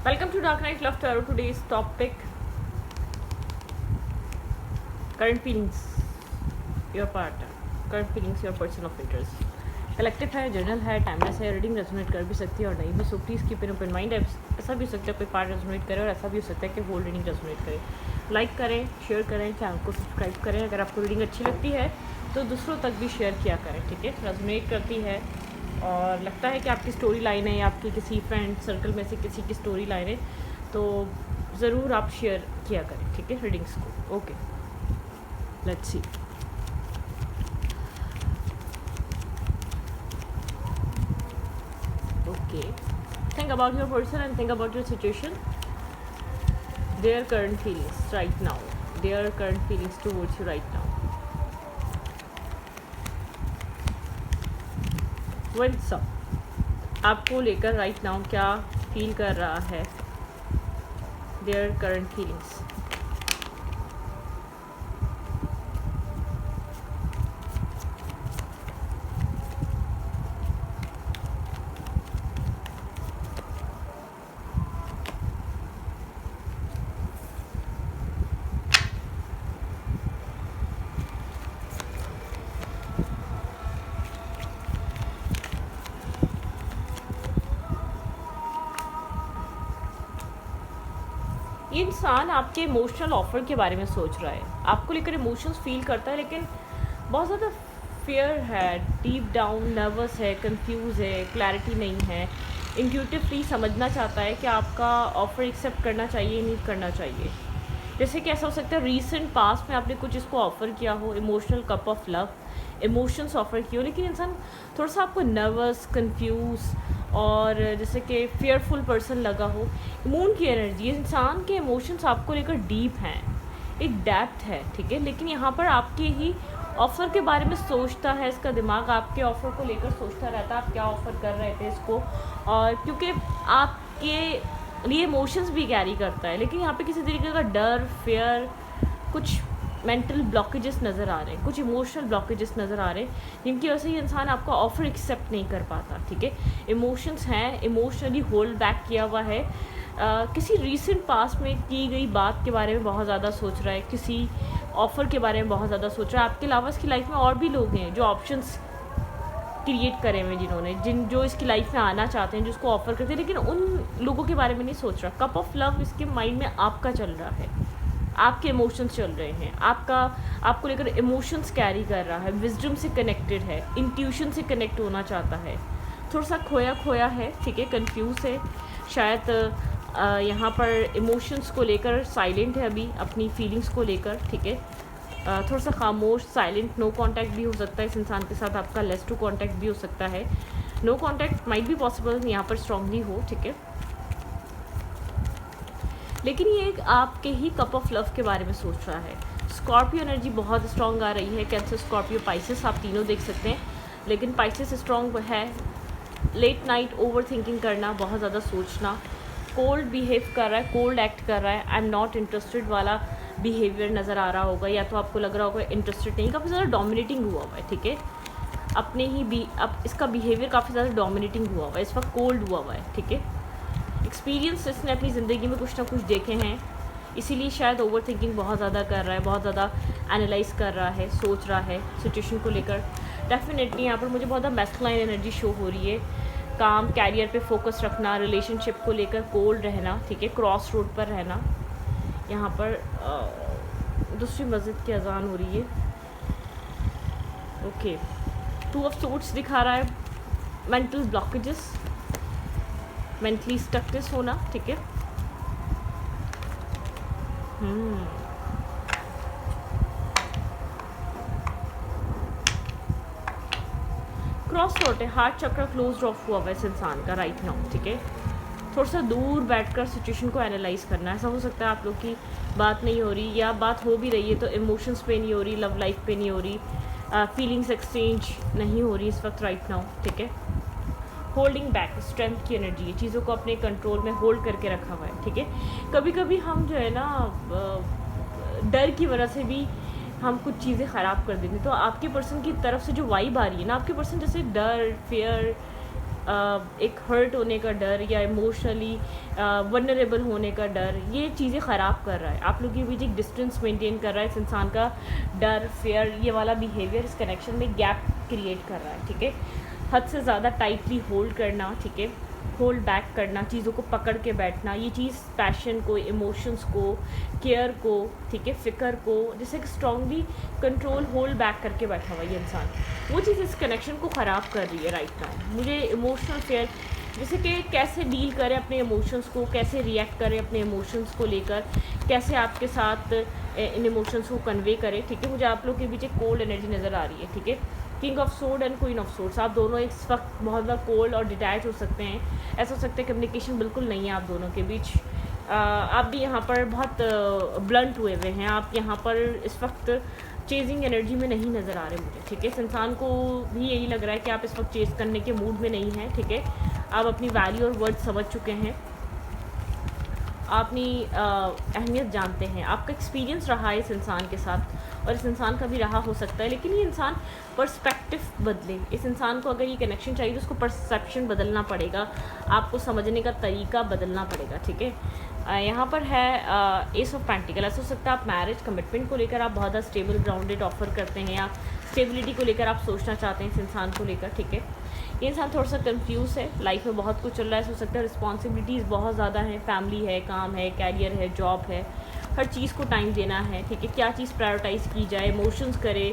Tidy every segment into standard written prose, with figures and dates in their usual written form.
Welcome to Dark Night Love Tarot. Today's topic: current feelings, your partner, current feelings, your person of interest. Collective है, journal है, timeless है, reading resonate कर भी सकती है और नहीं भी, so please keep in open mind. ऐसा भी हो सकता है कोई पार्ट रेजोनेट करे और ऐसा भी हो सकता है कि होल रीडिंग रेजोनेट करे। लाइक करें, शेयर करें, चैनल को सब्सक्राइब करें। अगर आपको रीडिंग अच्छी लगती है तो दूसरों तक भी शेयर किया करें, ठीक है। रेजोनेट करती है और लगता है कि आपकी स्टोरी लाइन है या आपकी किसी फ्रेंड सर्कल में से किसी की स्टोरी लाइन है तो ज़रूर आप शेयर किया करें, ठीक है, रीडिंग्स को। Okay, let's see. Okay, think about your person and think about your situation, their current feelings right now, their current feelings towards you right now. What's up? आपको लेकर right now क्या feel कर रहा है, their current feelings. ये इंसान आपके emotional offer के बारे में सोच रहा है, आपको लेकर इमोशंस फील करता है, लेकिन बहुत ज़्यादा फियर है, डीप डाउन नर्वस है, कंफ्यूज है, क्लैरिटी नहीं है, इंट्यूटिवली समझना चाहता है कि आपका ऑफ़र एक्सेप्ट करना चाहिए नहीं करना चाहिए। जैसे कि ऐसा हो सकता है रीसेंट पास्ट में आपने कुछ इसको ऑफ़र किया हो, emotional cup of love, emotions offer किए हो, लेकिन इंसान थोड़ा सा आपको नर्वस, कंफ्यूज और जैसे कि फेयरफुल पर्सन लगा हो। मून की एनर्जी, इंसान के इमोशंस आपको लेकर डीप हैं, एक डेप्थ है, ठीक है, लेकिन यहाँ पर आपके ही ऑफ़र के बारे में सोचता है, इसका दिमाग आपके ऑफ़र को लेकर सोचता रहता है, आप क्या ऑफ़र कर रहे थे इसको, और क्योंकि आपके लिए इमोशंस भी कैरी करता है, लेकिन यहाँ पे किसी तरीके का डर, फेयर, कुछ मेंटल ब्लॉकेजेस नज़र आ रहे हैं, कुछ इमोशनल ब्लॉकेजेस नज़र आ रहे हैं, जिनकी वजह से ये इंसान आपका ऑफ़र एक्सेप्ट नहीं कर पाता, ठीक है। इमोशंस हैं, इमोशनली होल्ड बैक किया हुआ है, किसी रीसेंट पास्ट में की गई बात के बारे में बहुत ज़्यादा सोच रहा है, किसी ऑफ़र के बारे में बहुत ज़्यादा सोच रहा है। आपके अलावा इसकी लाइफ में और भी लोग हैं जो ऑप्शंस क्रिएट करे हुए, जिन्होंने जो इसकी लाइफ में आना चाहते हैं, जो उसको ऑफ़र करते हैं, लेकिन उन लोगों के बारे में नहीं सोच रहा। कप ऑफ लव इसके माइंड में आपका चल रहा है, आपके इमोशंस चल रहे हैं, आपको लेकर इमोशंस कैरी कर रहा है, विजडम से कनेक्टेड है, इंट्यूशन से कनेक्ट होना चाहता है, थोड़ा सा खोया खोया है, ठीक है, कंफ्यूज है, शायद यहाँ पर इमोशंस को लेकर साइलेंट है अभी, अपनी फीलिंग्स को लेकर, ठीक है, थोड़ा सा खामोश, साइलेंट, नो कांटेक्ट भी हो सकता है इस इंसान के साथ, आपका लेस टू कांटेक्ट भी हो सकता है, नो कांटेक्ट माइट भी पॉसिबल यहाँ पर स्ट्रांगली हो, ठीक है, लेकिन ये एक आपके ही कप ऑफ लव के बारे में सोच रहा है। स्कॉर्पियो एनर्जी बहुत स्ट्रॉन्ग आ रही है, कैंसर, स्कॉर्पियो, पाइसेस, आप तीनों देख सकते हैं, लेकिन पाइसेस स्ट्रॉन्ग है। लेट नाइट ओवर थिंकिंग करना, बहुत ज़्यादा सोचना, कोल्ड बिहेव कर रहा है, कोल्ड एक्ट कर रहा है, आई एम नॉट इंटरेस्टेड वाला बिहेवियर नज़र आ रहा होगा, या तो आपको लग रहा होगा इंटरेस्टेड नहीं, काफ़ी ज़्यादा डोमिनेटिंग हुआ हुआ है, ठीक है, अपने ही अब इसका बिहेवियर काफ़ी ज़्यादा डोमिनेटिंग हुआ हुआ है, इस वक्त कोल्ड हुआ हुआ है, ठीक है। एक्सपीरियंस इसने अपनी ज़िंदगी में कुछ ना कुछ देखे हैं, इसीलिए शायद ओवर थिंकिंग बहुत ज़्यादा कर रहा है, बहुत ज़्यादा एनालाइज कर रहा है, सोच रहा है सिचुएशन को लेकर। डेफिनेटली यहाँ पर मुझे बहुत ज़्यादा मैस्कुलाइन एनर्जी शो हो रही है, काम, कैरियर पे फोकस रखना, रिलेशनशिप को लेकर कोल्ड रहना, ठीक है, क्रॉस रोड पर रहना। यहाँ पर दूसरी मस्जिद की अजान हो रही है, ओके। टू ऑफ सोर्ड्स दिखा रहा है, मेंटल ब्लॉकेजेस, मेंटली स्टकनेस होना, ठीक है। क्रॉस रोड है, हार्ट चक्र क्लोज ऑफ हुआ है इस इंसान का राइट नाउ, ठीक है। थोड़ा सा दूर बैठकर सिचुएशन को एनालाइज करना, ऐसा हो सकता है आप लोग की बात नहीं हो रही, या बात हो भी रही है तो इमोशंस पे नहीं हो रही, लव लाइफ पे नहीं हो रही, फीलिंग्स एक्सचेंज नहीं हो रही इस वक्त राइट नाउ, ठीक है। होल्डिंग बैक, स्ट्रेंथ की एनर्जी है, चीज़ों को अपने कंट्रोल में होल्ड करके रखा हुआ है, ठीक है। कभी कभी हम जो है ना डर की वजह से भी हम कुछ चीज़ें ख़राब कर देते हैं, तो आपके पर्सन की तरफ से जो वाइब आ रही है ना, आपके पर्सन जैसे डर, फेयर, एक हर्ट होने का डर या इमोशनली वनरेबल होने का डर, ये चीज़ें ख़राब कर रहा है। आप लोग के बीच एक डिस्टेंस मेंटेन कर रहा है इस इंसान का डर, फेयर, ये वाला बिहेवियर इस कनेक्शन में गैप क्रिएट कर रहा है, ठीक है। हद से ज़्यादा टाइटली होल्ड करना, ठीक है, होल्ड बैक करना, चीज़ों को पकड़ के बैठना, ये चीज़ पैशन को, इमोशंस को, केयर को, ठीक है, फ़िक्र को, जैसे कि स्ट्रांगली कंट्रोल होल्ड बैक करके बैठा हुआ ये इंसान, वो चीज़ इस कनेक्शन को ख़राब कर रही है राइट नाउ। मुझे इमोशनल फेयर, जैसे कि कैसे डील करें अपने इमोशंस को, कैसे रिएक्ट करें अपने इमोशंस को लेकर, कैसे आपके साथ इन इमोशंस को कन्वे करें, ठीक है। मुझे आप लोग के बीच एक कोल्ड एनर्जी नज़र आ रही है, ठीक है। King of sword and queen of swords, आप दोनों इस वक्त बहुत ज़्यादा कोल्ड और डिटैच हो सकते हैं। ऐसा हो सकता है कम्युनिकेशन बिल्कुल नहीं है आप दोनों के बीच। आप भी यहाँ पर बहुत ब्लंट हुए हुए हैं, आप यहाँ पर इस वक्त चेजिंग एनर्जी में नहीं नज़र आ रहे मुझे, ठीक है। इस इंसान को भी यही लग रहा है कि आप इस वक्त चेज़ करने के मूड में नहीं हैं, ठीक है। आप अपनी वैल्यू और वर्थ समझ चुके हैं, आप अपनी अहमियत जानते हैं, आपका एक्सपीरियंस रहा है इस इंसान के साथ और इस इंसान का भी रहा हो सकता है, लेकिन ये इंसान पर्सपेक्टिव बदले। इस इंसान को अगर ये कनेक्शन चाहिए तो उसको परसेप्शन बदलना पड़ेगा, आपको समझने का तरीका बदलना पड़ेगा, ठीक है। यहाँ पर है एस ऑफ पेंटिकल। ऐसा हो सकता है आप मैरिज कमिटमेंट को लेकर आप बहुत ज़्यादा स्टेबल ग्राउंडेड ऑफर करते हैं, या स्टेबिलिटी को लेकर आप सोचना चाहते हैं इस इंसान को लेकर, ठीक है। ये इंसान थोड़ा सा कंफ्यूज है, लाइफ में बहुत कुछ चल रहा है, हो सकता है रिस्पॉन्सिबिलिटीज़ बहुत ज़्यादा हैं, फैमिली है, काम है, कैरियर है, जॉब है, हर चीज़ को टाइम देना है, ठीक है। क्या चीज़ प्रायोरिटाइज़ की जाए, इमोशंस करे,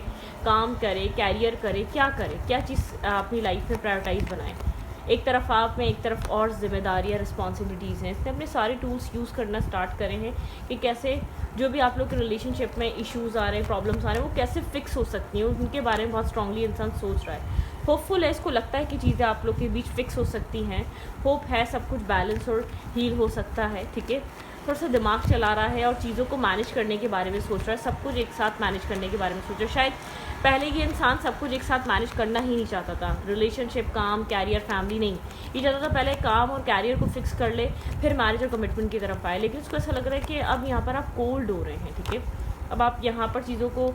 काम करे, कैरियर करे, क्या चीज़ अपनी लाइफ में प्रायोरिटाइज़ बनाए। एक तरफ आप में, एक तरफ और जिम्मेदारियाँ, रिस्पॉन्सिबिलिटीज़ हैं। इसने अपने सारे टूल्स यूज़ करना स्टार्ट करे हैं कि कैसे जो भी आप लोग के रिलेशनशिप में इश्यूज़ आ रहे हैं, प्रॉब्लम्स आ रहे हैं, वो कैसे फिक्स हो सकती हैं, उनके बारे में बहुत स्ट्रांगली इंसान सोच रहा है। होपफुल है, इसको लगता है कि चीज़ें आप लोग के बीच फिक्स हो सकती हैं, होप है, सब कुछ बैलेंस और हील हो सकता है, ठीक है। थोड़ा सा दिमाग चला रहा है और चीज़ों को मैनेज करने के बारे में सोच रहा है, सब कुछ एक साथ मैनेज करने के बारे में सोच रहा है। शायद पहले ये इंसान सब कुछ एक साथ मैनेज करना ही नहीं चाहता था, रिलेशनशिप, काम, कैरियर, फैमिली नहीं, ये चाहता था पहले काम और कैरियर को फिक्स कर ले, फिर मैरिज और कमिटमेंट की तरफ आए। लेकिन उसको ऐसा लग रहा है कि अब यहाँ पर आप कोल्ड हो रहे हैं, ठीक है। अब आप यहाँ पर चीज़ों को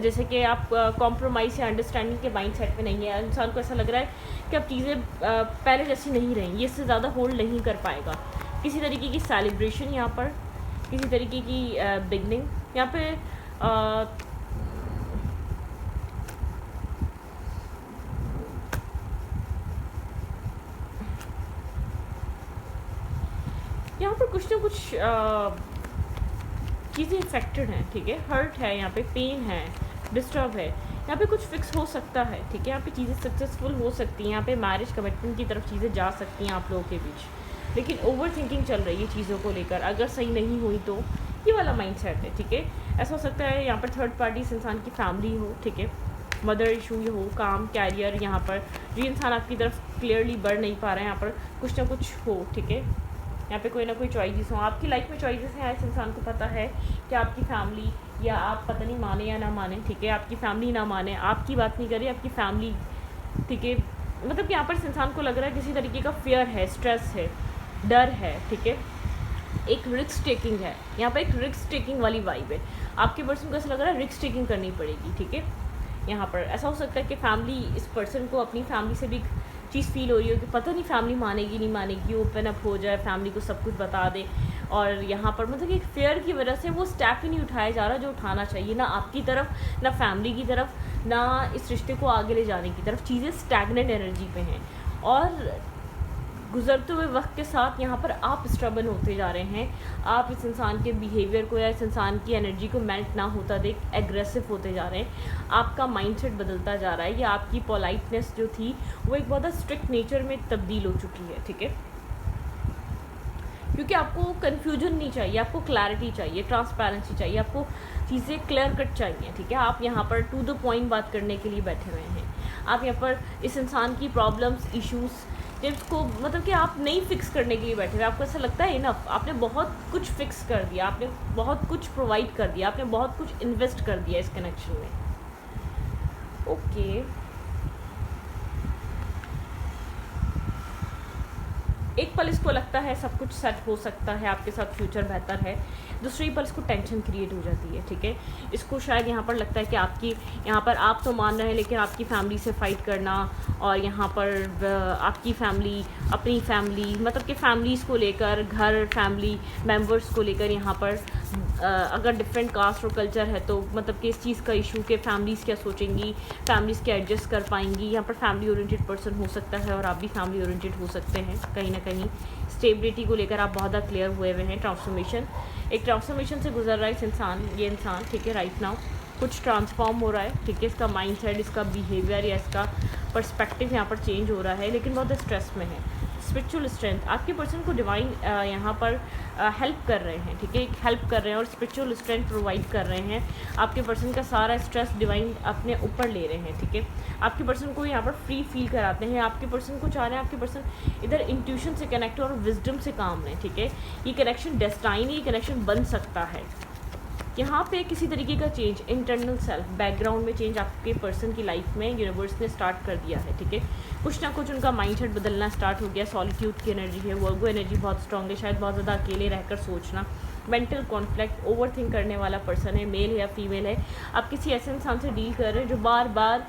जैसे कि आप कॉम्प्रोमाइज़ या अंडरस्टैंडिंग के माइंड सेट में नहीं है। इंसान को ऐसा लग रहा है कि अब चीज़ें पहले जैसी नहीं रहेंगी, इससे ज़्यादा होल्ड नहीं कर पाएगा। किसी तरीके की सेलिब्रेशन यहाँ पर, किसी तरीके की बिगनिंग यहाँ पे यहाँ पर कुछ ना कुछ चीज़ें इफेक्टेड हैं, ठीक है। हर्ट है यहाँ पे, पेन है, डिस्टर्ब है, यहाँ पे कुछ फिक्स हो सकता है, ठीक है। यहाँ पे चीज़ें सक्सेसफुल हो सकती हैं, यहाँ पे मैरिज कमिटमेंट की तरफ चीज़ें जा सकती हैं आप लोगों के बीच, लेकिन ओवर थिंकिंग चल रही है चीज़ों को लेकर। अगर सही नहीं हुई तो ये वाला माइंड सेट है, ठीक है। ऐसा हो सकता है यहाँ पर थर्ड पार्टी इस इंसान की फैमिली हो, ठीक है, मदर इशू हो, काम, कैरियर, यहाँ पर जो इंसान आपकी तरफ क्लियरली बढ़ नहीं पा रहा है, यहाँ पर कुछ ना कुछ हो, ठीक है। यहाँ पे कोई ना कोई चॉइसेस हो आपकी लाइफ में, चॉइसेस हैं, इस इंसान को पता है कि आपकी फैमिली, या आप पता नहीं माने या ना माने, ठीक है, आपकी फैमिली ना माने, आपकी बात नहीं करे, आपकी फैमिली, ठीक है। मतलब यहाँ पर इस इंसान को लग रहा है किसी तरीके का फियर है, स्ट्रेस है, डर है, ठीक है। एक रिस्क टेकिंग है यहाँ पर, एक रिस्क टेकिंग वाली वाइब है। आपके पर्सन को ऐसा लग रहा है रिस्क टेकिंग करनी पड़ेगी, ठीक है। यहाँ पर ऐसा हो सकता है कि फैमिली, इस पर्सन को अपनी फैमिली से भी चीज़ फील हो रही हो कि पता नहीं फैमिली मानेगी नहीं मानेगी, ओपन अप हो जाए, फैमिली को सब कुछ बता दे, और यहाँ पर मतलब कि फेयर की वजह से वो स्टेप ही नहीं उठाया जा रहा जो उठाना चाहिए, ना आपकी तरफ, ना फैमिली की तरफ, ना इस रिश्ते को आगे ले जाने की तरफ। चीज़ें स्टैगनेंट एनर्जी पे हैं और गुजरते हुए वक्त के साथ यहाँ पर आप स्ट्रबल होते जा रहे हैं। आप इस इंसान के बिहेवियर को या इस इंसान की एनर्जी को मेल्ट ना होता देख एग्रेसिव होते जा रहे हैं। आपका माइंडसेट बदलता जा रहा है, या आपकी पोलाइटनेस जो थी वो एक बहुत स्ट्रिक्ट नेचर में तब्दील हो चुकी है, ठीक है। क्योंकि आपको कन्फ्यूजन नहीं चाहिए, आपको क्लैरिटी चाहिए, ट्रांसपेरेंसी चाहिए, आपको चीज़ें क्लियर कट चाहिए, ठीक है। आप यहाँ पर टू द पॉइंट बात करने के लिए बैठे हुए हैं। आप यहाँ पर इस इंसान की प्रॉब्लम्स, इश्यूज़ जिसको मतलब कि आप नहीं फिक्स करने के लिए बैठे हुए, आपको ऐसा लगता है इनफ, आपने बहुत कुछ फिक्स कर दिया, आपने बहुत कुछ प्रोवाइड कर दिया, आपने बहुत कुछ इन्वेस्ट कर दिया इस कनेक्शन में, ओके। एक पल इसको लगता है सब कुछ सेट हो सकता है, आपके साथ फ्यूचर बेहतर है, दूसरी पल इसको टेंशन क्रिएट हो जाती है, ठीक है। इसको शायद यहाँ पर लगता है कि आपकी यहाँ पर आप तो मान रहे हैं लेकिन आपकी फैमिली से फाइट करना, और यहाँ पर आपकी फैमिली अपनी फैमिली मतलब कि फैमिलीज़ को लेकर, घर फैमिली मेम्बर्स को लेकर यहाँ पर अगर डिफरेंट कास्ट और कल्चर है तो मतलब कि इस चीज़ का इशू कि फैमिलीज़ क्या सोचेंगी, फैमिलीज़ क्या एडजस्ट कर पाएंगी। यहाँ पर फैमिली ओरिएंटेड पर्सन हो सकता है और आप भी फैमिली ओरिएंटेड हो सकते हैं। कहीं ना कहीं स्टेबिलिटी को लेकर आप बहुत ज़्यादा क्लियर हुए हैं। एक ट्रांसफॉर्मेशन से गुजर रहा है इस इंसान, ये इंसान, ठीक है। राइट नाउ कुछ ट्रांसफॉर्म हो रहा है, ठीक है। इसका माइंडसेट, इसका बिहेवियर या इसका पर्सपेक्टिव यहाँ पर चेंज हो रहा है, लेकिन बहुत स्ट्रेस में है। स्पिरिचुअल स्ट्रेंथ, आपके पर्सन को डिवाइन यहाँ पर हेल्प कर रहे हैं, ठीक है। हेल्प कर रहे हैं और स्पिरिचुअल स्ट्रेंथ प्रोवाइड कर रहे हैं। आपके पर्सन का सारा स्ट्रेस डिवाइन अपने ऊपर ले रहे हैं, ठीक है। आपके पर्सन को यहाँ पर फ्री फील कराते हैं। आपके पर्सन को चाह रहे हैं, आपके पर्सन इधर इंट्यूशन से कनेक्ट और विजडम से काम है, ठीक है। ये कनेक्शन डेस्टाइन, ये कनेक्शन बन सकता है। यहाँ पे किसी तरीके का चेंज, इंटरनल सेल्फ बैकग्राउंड में चेंज आपके पर्सन की लाइफ में यूनिवर्स ने स्टार्ट कर दिया है, ठीक है। कुछ ना कुछ उनका माइंडसेट बदलना स्टार्ट हो गया। सॉलिट्यूड की एनर्जी है, वर्गो एनर्जी बहुत स्ट्रांग है, शायद बहुत ज़्यादा अकेले रहकर सोचना, मेंटल कॉन्फ्लिक्ट, ओवरथिंक करने वाला पर्सन है, मेल है या फीमेल है। आप किसी ऐसे इंसान से डील कर रहे हैं जो बार बार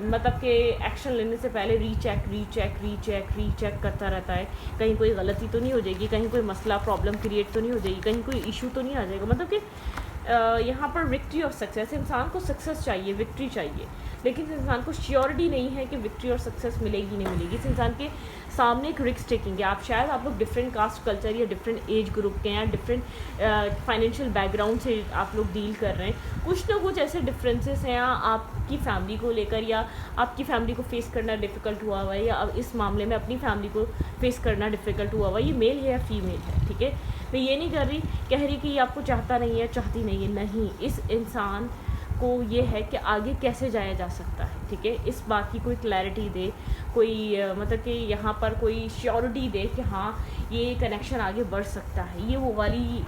मतलब कि एक्शन लेने से पहले रीचेक करता रहता है। कहीं कोई गलती तो नहीं हो जाएगी, कहीं कोई मसला प्रॉब्लम क्रिएट तो नहीं हो जाएगी, कहीं कोई इशू तो नहीं आ जाएगा। मतलब कि यहाँ पर विक्ट्री ऑफ सक्सेस, इंसान को सक्सेस चाहिए, विक्ट्री चाहिए, लेकिन इस इंसान को श्योरिटी नहीं है कि विक्ट्री और सक्सेस मिलेगी नहीं मिलेगी। इस इंसान के सामने एक रिस्क टेकिंग है। आप लोग डिफरेंट कास्ट कल्चर या डिफरेंट एज ग्रुप के या डिफरेंट फाइनेंशियल बैकग्राउंड से आप लोग डील कर रहे हैं। कुछ ना कुछ ऐसे डिफरेंसेस हैं, आपकी फैमिली को लेकर, या आपकी फैमिली को फेस करना डिफ़िकल्ट हुआ हुआ है, या अब इस मामले में अपनी फैमिली को फेस करना डिफ़िकल्ट हुआ हुआ है। ये मेल है या फीमेल है, ठीक है। मैं ये नहीं कह रही कि ये आपको चाहता नहीं है, चाहती नहीं है, नहीं। इस इंसान को ये है कि आगे कैसे जाया जा सकता है, ठीक है। इस बात की कोई क्लैरिटी दे, कोई मतलब कि यहाँ पर कोई श्योरिटी दे कि हाँ ये कनेक्शन आगे बढ़ सकता है। ये वो वाली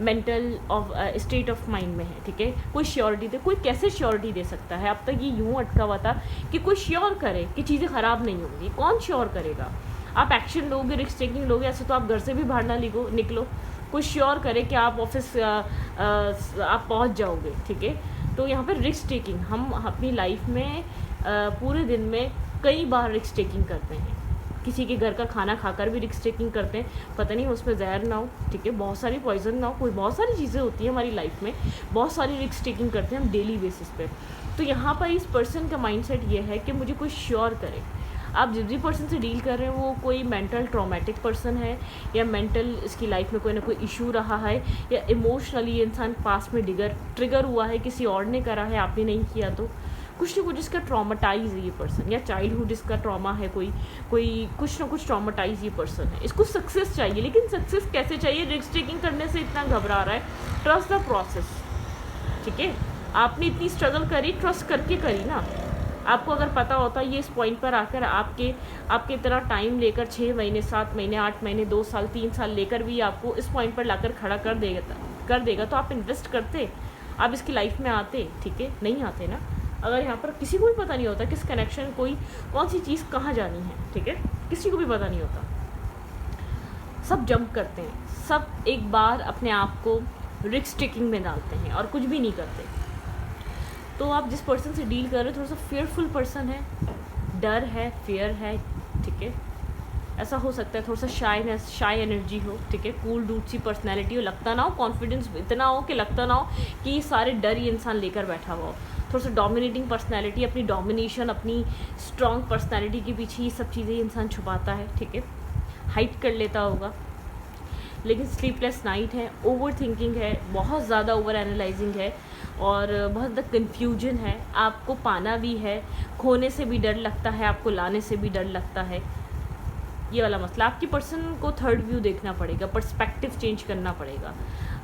mental of state of mind में है, ठीक है। कोई श्योरिटी दे, कोई कैसे श्योरिटी दे सकता है? अब तक ये यूँ अटका हुआ था कि कोई श्योर करे कि चीज़ें ख़राब नहीं होंगी। कौन श्योर करेगा? आप एक्शन लोगे, रिस्क टेकिंग लोगे, ऐसे तो आप घर से भी बाहर ना निकलो। कोई श्योर करे कि आप ऑफिस आप पहुँच जाओगे, ठीक है। तो यहाँ पर रिस्क टेकिंग, हम अपनी लाइफ में पूरे दिन में कई बार रिस्क टेकिंग करते हैं। किसी के घर का खाना खाकर भी रिस्क टेकिंग करते हैं, पता नहीं उसमें जहर ना हो, ठीक है, बहुत सारी पॉइजन ना हो, कोई बहुत सारी चीज़ें होती हैं हमारी लाइफ में, बहुत सारी रिस्क टेकिंग करते हैं हम डेली बेसिस पे। तो यहाँ पर इस पर्सन का माइंडसेट ये है कि मुझे कोई श्योर करे। आप जिस भी पर्सन से डील कर रहे हैं वो कोई मेंटल ट्रॉमेटिक पर्सन है, या मेंटल इसकी लाइफ में कोई ना कोई इशू रहा है, या इमोशनली इंसान पास में ट्रिगर हुआ है, किसी और ने करा है, आपने नहीं किया, तो कुछ ना कुछ इसका ट्रॉमाटाइज है ये पर्सन, या चाइल्डहुड इसका ट्रॉमा है, कोई कुछ ना कुछ ट्रॉमाटाइज ये पर्सन है। इसको सक्सेस चाहिए, लेकिन सक्सेस कैसे चाहिए? रिस्क टेकिंग करने से इतना घबरा रहा है। ट्रस्ट द प्रोसेस, ठीक है। आपने इतनी स्ट्रगल करी, ट्रस्ट करके करी ना। आपको अगर पता होता ये इस पॉइंट पर आकर आपके इतना टाइम लेकर 6 महीने, 7 महीने, 8 महीने, 2 साल, 3 साल लेकर भी आपको इस पॉइंट पर लाकर खड़ा कर देगा तो आप इन्वेस्ट करते, आप इसकी लाइफ में आते, ठीक है। नहीं आते ना। अगर यहाँ पर किसी को भी पता नहीं होता किस कनेक्शन, कौन सी चीज़ कहाँ जानी है, ठीक है, किसी को भी पता नहीं होता। सब जंप करते हैं, सब एक बार अपने आप को रिस्क टेकिंग में डालते हैं और कुछ भी नहीं करते। तो आप जिस पर्सन से डील कर रहे हो थोड़ा सा फेयरफुल पर्सन है, डर है, फियर है, ठीक है। ऐसा हो सकता है थोड़ा सा शाई एनर्जी हो, ठीक है। कूल डूड सी पर्सनैलिटी हो, लगता ना हो, कॉन्फिडेंस इतना हो कि लगता ना हो कि ये सारे डर ये इंसान लेकर बैठा हुआ हो। थोड़ा सा डोमिनेटिंग पर्सनैलिटी, अपनी डोमिनेशन, अपनी स्ट्रॉन्ग पर्सनैलिटी के पीछे ये सब चीज़ें इंसान छुपाता है, ठीक है। हाइड कर लेता होगा, लेकिन स्लीपलेस नाइट है, ओवर थिंकिंग है, बहुत ज़्यादा ओवर एनालाइजिंग है, और बहुत ज़्यादा कन्फ्यूजन है। आपको पाना भी है, खोने से भी डर लगता है, आपको लाने से भी डर लगता है। ये वाला मसला, आपकी पर्सन को थर्ड व्यू देखना पड़ेगा, पर्सपेक्टिव चेंज करना पड़ेगा।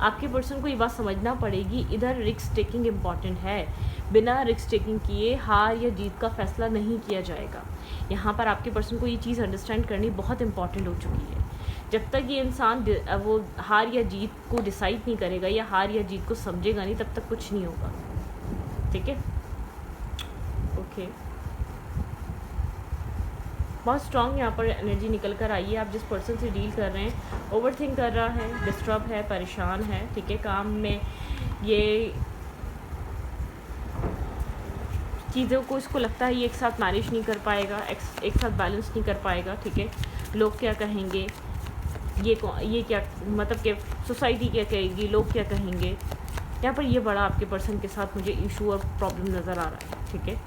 आपके पर्सन को ये बात समझना पड़ेगी, इधर रिस्क टेकिंग इम्पॉर्टेंट है। बिना रिस्क टेकिंग किए हार या जीत का फैसला नहीं किया जाएगा। यहाँ पर आपके पर्सन को ये चीज़ अंडरस्टैंड करनी बहुत इंपॉर्टेंट हो चुकी है। जब तक ये इंसान वो हार या जीत को डिसाइड नहीं करेगा या हार या जीत को समझेगा नहीं, तब तक कुछ नहीं होगा, ठीक है। ओके, बहुत स्ट्रॉन्ग यहाँ पर एनर्जी निकल कर आई है। आप जिस पर्सन से डील कर रहे हैं ओवर थिंक कर रहा है, डिस्टर्ब है, परेशान है, ठीक है, काम में ये चीज़ों को इसको लगता है ये एक साथ मैनेज नहीं कर पाएगा, एक साथ बैलेंस नहीं कर पाएगा, ठीक है। लोग क्या कहेंगे, ये क्या मतलब कि सोसाइटी क्या कहेगी, लोग क्या कहेंगे, यहाँ पर ये बड़ा आपके पर्सन के साथ मुझे इशू और प्रॉब्लम नज़र आ रहा है, ठीक है।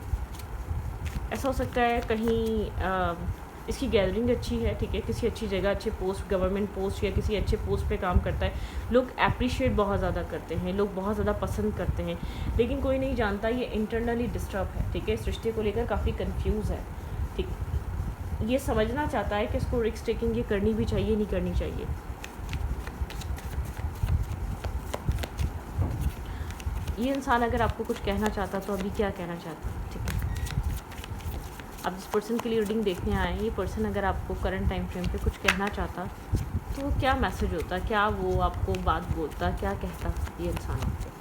ऐसा हो सकता है कहीं इसकी गैदरिंग अच्छी है, ठीक है, किसी अच्छी जगह, अच्छे पोस्ट, गवर्नमेंट पोस्ट या किसी अच्छे पोस्ट पे काम करता है, लोग अप्रिशिएट बहुत ज़्यादा करते हैं, लोग बहुत ज़्यादा पसंद करते हैं, लेकिन कोई नहीं जानता ये इंटरनली डिस्टर्ब है, ठीक है, इस रिश्ते को लेकर काफ़ी कंफ्यूज है, ठीक, ये समझना चाहता है कि इसको रिस्क टेकिंग ये करनी भी चाहिए, नहीं करनी चाहिए। ये इंसान अगर आपको कुछ कहना चाहता तो अभी क्या कहना चाहता, ठीक है। आप जिस पर्सन के लिए रीडिंग देखने आए हैं, ये पर्सन अगर आपको करंट टाइम फ्रेम पे कुछ कहना चाहता तो वो क्या मैसेज होता, क्या वो आपको बात बोलता, क्या कहता ये इंसान आपको।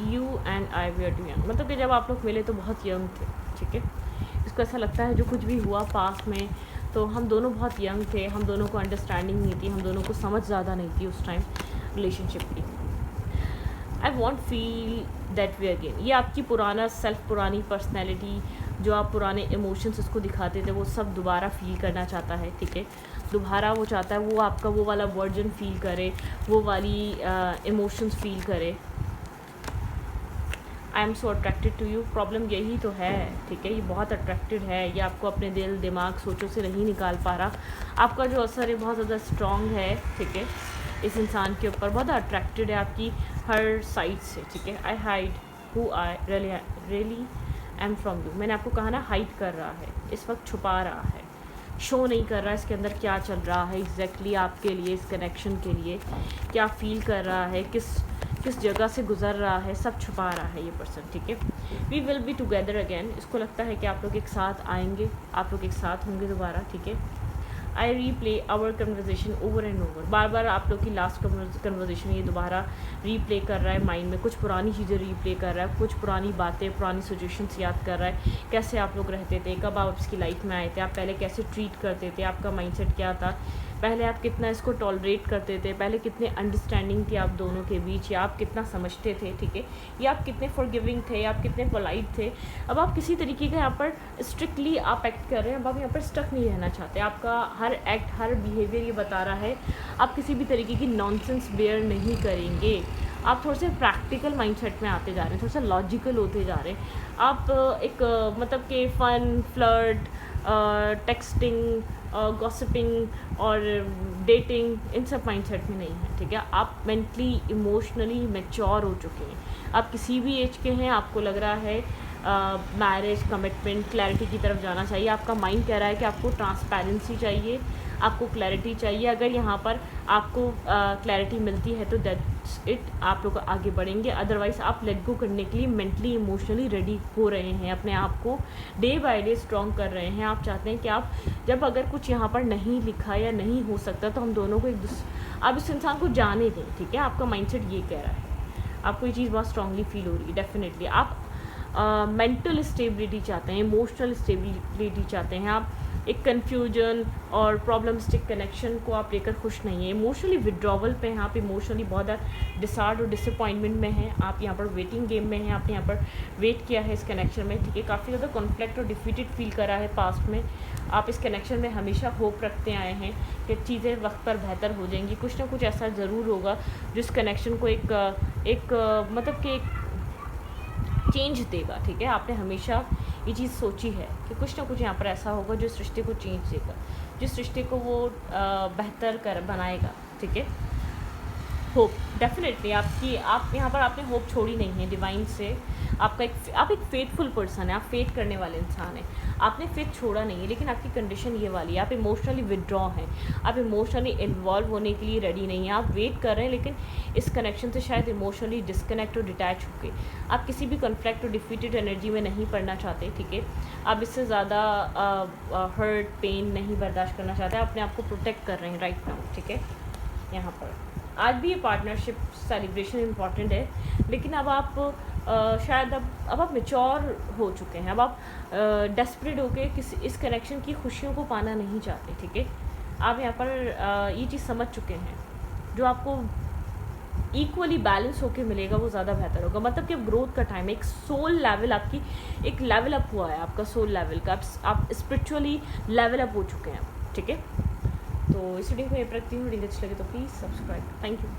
You and I we are too young, मतलब कि जब आप लोग मिले तो बहुत यंग थे, ठीक है। इसको ऐसा लगता है जो कुछ भी हुआ पास्ट में तो हम दोनों बहुत यंग थे, हम दोनों को अंडरस्टैंडिंग नहीं थी, हम दोनों को समझ ज़्यादा नहीं थी उस टाइम रिलेशनशिप की। I want feel that way again, ये आपकी पुराना सेल्फ, पुरानी पर्सनैलिटी, जो आप पुराने इमोशंस उसको दिखाते थे वो सब दोबारा फील करना चाहता है, ठीक है। दोबारा वो चाहता है वो आपका वो वाला वर्जन फील करे, वो वाली इमोशंस फील करे। I am so attracted to you, problem यही तो है, ठीक है, ये बहुत अट्रैक्टेड है, ये आपको अपने दिल, दिमाग, सोचों से नहीं निकाल पा रहा। आपका जो असर है बहुत ज़्यादा स्ट्रॉन्ग है, ठीक है, इस इंसान के ऊपर बहुत अट्रैक्टेड है आपकी हर साइड से, ठीक है। आई hide who I really am from you, मैंने आपको कहा ना हाइड कर रहा है, इस वक्त छुपा रहा है, शो नहीं कर रहा है इसके अंदर क्या चल रहा है एग्जैक्टली आपके लिए, इस कनेक्शन के लिए क्या फील कर रहा है, किस जगह से गुजर रहा है, सब छुपा रहा है ये पर्सन, ठीक है। We will be together again, इसको लगता है कि आप लोग एक साथ आएंगे, आप लोग एक साथ होंगे दोबारा, ठीक है। I replay our conversation over and over, बार बार आप लोग की लास्ट कन्वर्जेशन ये दोबारा रीप्ले कर रहा है माइंड में, कुछ पुरानी चीज़ें रीप्ले कर रहा है, कुछ पुरानी बातें, पुरानी सिचुएशंस याद कर रहा है, कैसे आप लोग रहते थे, कब आप इसकी लाइफ में आए थे, आप पहले कैसे ट्रीट करते थे, आपका माइंडसेट क्या था, पहले आप कितना इसको टॉलरेट करते थे, पहले कितने अंडरस्टैंडिंग थी आप दोनों के बीच, या आप कितना समझते थे, ठीक है, या आप कितने फॉरगिविंग थे, आप कितने पोलाइट थे। अब आप किसी तरीके का यहाँ पर स्ट्रिक्टली आप एक्ट कर रहे हैं, अब आप यहाँ पर स्टक नहीं रहना चाहते, आपका हर एक्ट, हर बिहेवियर ये बता रहा है आप किसी भी तरीके की नॉनसेंस बेयर नहीं करेंगे, आप थोड़े से प्रैक्टिकल माइंडसेट में आते जा रहे हैं, थोड़ा सा लॉजिकल होते जा रहे हैं, आप एक मतलब कि फ़न, फ्लर्ट, टेक्सटिंग, गॉसिपिंग और डेटिंग, इन सब माइंडसेट में नहीं है, ठीक है। आप मेंटली, इमोशनली मैच्योर हो चुके हैं, आप किसी भी एज के हैं, आपको लग रहा है मैरिज, कमिटमेंट, क्लैरिटी की तरफ जाना चाहिए, आपका माइंड कह रहा है कि आपको ट्रांसपेरेंसी चाहिए, आपको क्लैरिटी चाहिए। अगर यहाँ पर आपको क्लैरिटी मिलती है तो दैट्स इट, आप लोग आगे बढ़ेंगे, अदरवाइज़ आप लेट गो करने के लिए मेंटली, इमोशनली रेडी हो रहे हैं, अपने आप को डे बाय डे स्ट्रॉन्ग कर रहे हैं। आप चाहते हैं कि आप जब अगर कुछ यहाँ पर नहीं लिखा या नहीं हो सकता तो हम दोनों को आप इस इंसान को जाने दें, ठीक है। आपका माइंडसेट ये कह रहा है, आपको ये चीज़ बहुत स्ट्रांगली फील हो रही है। डेफिनेटली आप मेंटल स्टेबिलिटी चाहते हैं, इमोशनल स्टेबिलिटी चाहते हैं, आप एक कन्फ्यूजन और प्रॉब्लमस्टिक कनेक्शन को आप लेकर खुश नहीं है, इमोशनली विड्रॉवल पे हैं आप, इमोशनली बहुत ज़्यादा डिसार्ड और डिसअपॉइंटमेंट में हैं आप, यहाँ पर वेटिंग गेम में हैं, आपने यहाँ पर वेट किया है इस कनेक्शन में, ठीक है। काफ़ी ज़्यादा कॉन्फ्लिक्ट और डिफीटेड फील करा है पास्ट में, आप इस कनेक्शन में हमेशा होप रखते आए हैं कि चीज़ें वक्त पर बेहतर हो जाएंगी, कुछ ना कुछ ऐसा ज़रूर होगा जिस कनेक्शन को एक मतलब कि एक चेंज देगा, ठीक है। आपने हमेशा ये चीज़ सोची है कि कुछ ना कुछ यहाँ पर ऐसा होगा जो इस रिश्ते को चेंज देगा, जिस रिश्ते को वो बेहतर कर बनाएगा, ठीक है। होप डेफिनेटली आपकी, आप यहाँ पर आपने होप छोड़ी नहीं है डिवाइन से, आपका आप एक फेथफुल पर्सन है, आप फेथ करने वाले इंसान हैं, आपने फेथ छोड़ा नहीं है, लेकिन आपकी कंडीशन ये वाली है, आप इमोशनली विड्रॉ हैं, आप इमोशनली इन्वॉल्व होने के लिए रेडी नहीं हैं, आप वेट कर रहे हैं, लेकिन इस कनेक्शन से शायद इमोशनली डिस्कनेक्ट और डिटैच हो गए, आप किसी भी कॉन्फ्लिक्ट और डिफीटेड एनर्जी में नहीं पड़ना चाहते, ठीक है। आप इससे ज़्यादा हर्ट, पेन नहीं बर्दाश्त करना चाहते, अपने आप को प्रोटेक्ट कर रहे हैं राइट नाउ, ठीक है। यहाँ पर आज भी ये पार्टनरशिप सेलिब्रेशन इम्पॉर्टेंट है, लेकिन अब आप शायद अब आप मेच्योर हो चुके हैं, अब आप डेस्परेट होके किसी इस कनेक्शन की खुशियों को पाना नहीं चाहते, ठीक है। आप यहाँ पर ये चीज़ समझ चुके हैं, जो आपको इक्वली बैलेंस होके मिलेगा वो ज़्यादा बेहतर होगा। मतलब कि अब ग्रोथ का टाइम है, एक सोल लेवल आपकी एक लेवल अप हुआ है, आपका सोल लेवल का आप स्पिरिचुअली लेवल अप हो चुके हैं, ठीक है। तो इस वीडियो को ये रखती हूँ, वीडियो अच्छी लगे तो प्लीज़ सब्सक्राइब। Thank you.